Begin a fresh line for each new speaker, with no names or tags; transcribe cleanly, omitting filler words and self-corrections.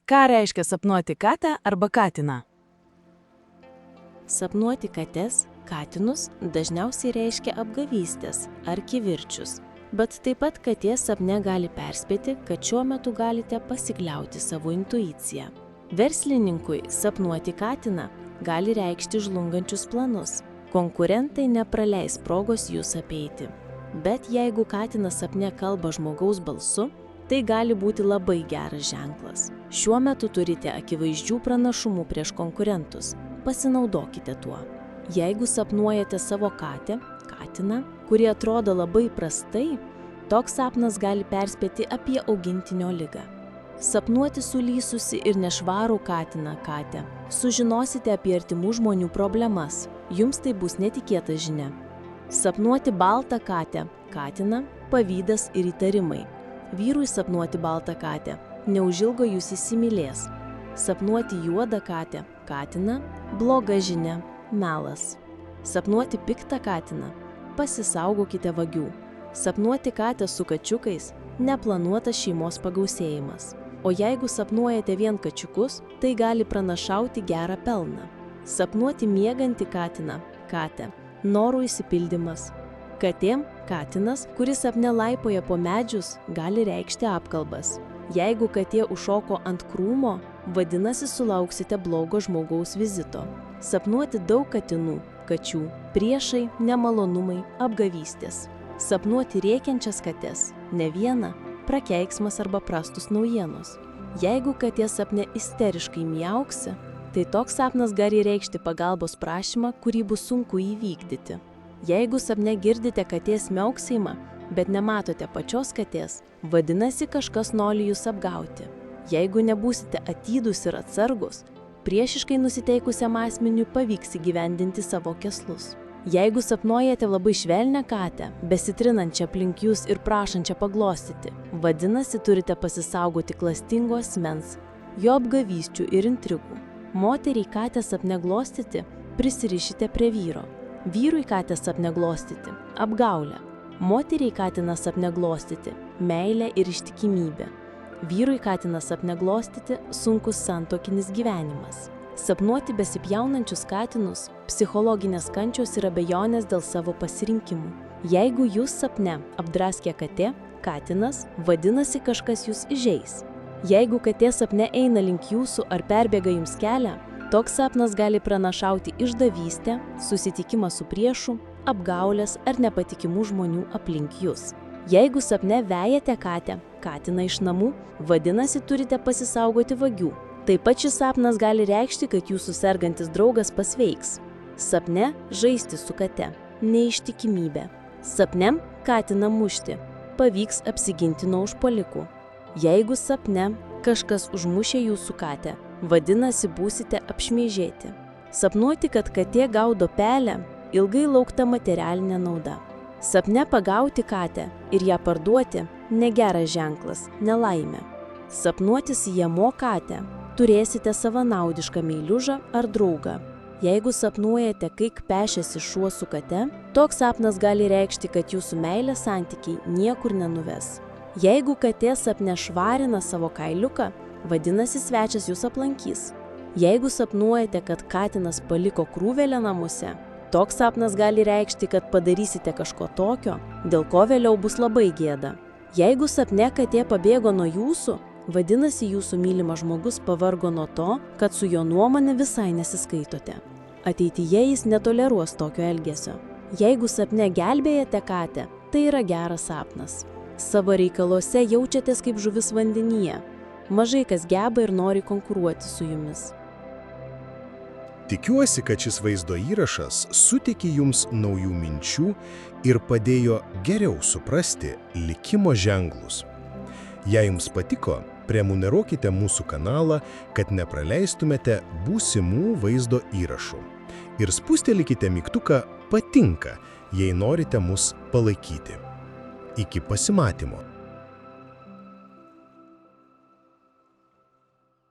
Ką reiškia sapnuoti katę arba katiną?
Sapnuoti kates, katinus dažniausiai reiškia apgavystės ar kivirčius, bet taip pat katė sapne gali perspėti, kad šiuo metu galite pasikliauti savo intuiciją. Verslininkui sapnuoti katiną gali reikšti žlungančius planus. Konkurentai nepraleis progos jūs apeiti. Bet jeigu katinas sapne kalba žmogaus balsu, tai gali būti labai geras ženklas. Šiuo metu turite akivaizdžių pranašumų prieš konkurentus. Pasinaudokite tuo. Jeigu sapnuojate savo katę, katiną, kuri atrodo labai prastai, toks sapnas gali perspėti apie augintinio ligą. Sapnuoti sulysusi ir nešvarų katiną, katę. Sužinosite apie artimų žmonių problemas. Jums tai bus netikėta žinia. Sapnuoti baltą katę, katiną, pavydas ir įtarimai. Vyrui sapnuoti baltą katę. Neužilgo jūs įsimylės. Sapnuoti juodą katę, katiną, bloga žinia, melas. Sapnuoti piktą katiną, pasisaugokite vagių. Sapnuoti katę su kačiukais, neplanuotas šeimos pagausėjimas. O jeigu sapnuojate vien kačiukus, tai gali pranašauti gerą pelną. Sapnuoti miegantį katiną, katę, norų išsipildymas. Katė, katinas, kuris sapne laipoja po medžius, gali reikšti apkalbas. Jeigu katė užšoko ant krūmo, vadinasi sulauksite blogo žmogaus vizito. Sapnuoti daug katinų, kačių, priešai, nemalonumai, apgavystės. Sapnuoti rėkiančias kates, ne vieną, prakeiksmas arba prastus naujienos. Jeigu katė sapne isteriškai miauksi, tai toks sapnas gali reikšti pagalbos prašymą, kurį bus sunku įvykdyti. Jeigu sapne girdite katės miauksėjimą, bet nematote pačios katės, vadinasi kažkas nori jūs apgauti. Jeigu nebūsite atidūs ir atsargus, priešiškai nusiteikusiam asmeniui pavyks įgyvendinti savo kėslus. Jeigu sapnuojate labai švelnią katę, besitrinančią aplink jūs ir prašančią paglostyti, vadinasi turite pasisaugoti klastingo asmens, jo apgavysčių ir intrigų. Moteriai katę sapne glostyti, prisirišite prie vyro. Vyrui katę sapne glostyti, apgaulę. Moteriai katiną sapne glostyti, meilė ir ištikimybė. Vyrui katiną sapne glostyti, sunkus santuokinis gyvenimas. Sapnuoti besipjaunančius katinus, psichologinės kančios ir abejonės dėl savo pasirinkimų. Jeigu jūs sapne apdraskė katė, katinas, vadinasi kažkas jūs įžeis. Jeigu katė sapne eina link jūsų ar perbėga jums kelią, toks sapnas gali pranašauti išdavystę, susitikimą su priešu, apgaulės ar nepatikimų žmonių aplink jūs. Jeigu sapne vejate katę, katiną iš namų, vadinasi turite pasisaugoti vagių. Taip pat šis sapnas gali reikšti, kad jūsų sergantis draugas pasveiks. Sapne žaisti su kate, neištikimybė. Sapne katiną mušti, pavyks apsiginti nuo užpuolikų. Jeigu sapne kažkas užmušė jūsų katę, vadinasi būsite apšmeižėti. Sapnuoti, kad katė gaudo pelę, ilgai laukta materialinė nauda. Sapne pagauti katę ir ją parduoti negeras ženklas, nelaimė. Sapnuoti sijamo katę, turėsite savanaudišką meilužą ar draugą. Jeigu sapnuojate, kaip pešėsi šuo su kate, toks sapnas gali reikšti, kad jūsų meilės santykiai niekur nenuves. Jeigu katė sapne švarina savo kailiuką, vadinasi svečias jūs aplankys. Jeigu sapnuojate, kad katinas paliko krūvelę namuose, toks sapnas gali reikšti, kad padarysite kažko tokio, dėl ko vėliau bus labai gėda. Jeigu sapne katė pabėgo nuo jūsų, vadinasi jūsų mylimas žmogus pavargo nuo to, kad su jo nuomonė visai nesiskaitote. Ateityje jis netoleruos tokio elgesio. Jeigu sapne gelbėjate katę, tai yra geras sapnas. Savo reikaluose jaučiatės kaip žuvis vandenyje. Mažai kas geba ir nori konkuruoti su jumis.
Tikiuosi, kad šis vaizdo įrašas suteikė jums naujų minčių ir padėjo geriau suprasti likimo ženklus. Jei jums patiko, prenumeruokite mūsų kanalą, kad nepraleistumėte būsimų vaizdo įrašų. Ir spustelkite mygtuką patinka, jei norite mus palaikyti. Iki pasimatymo.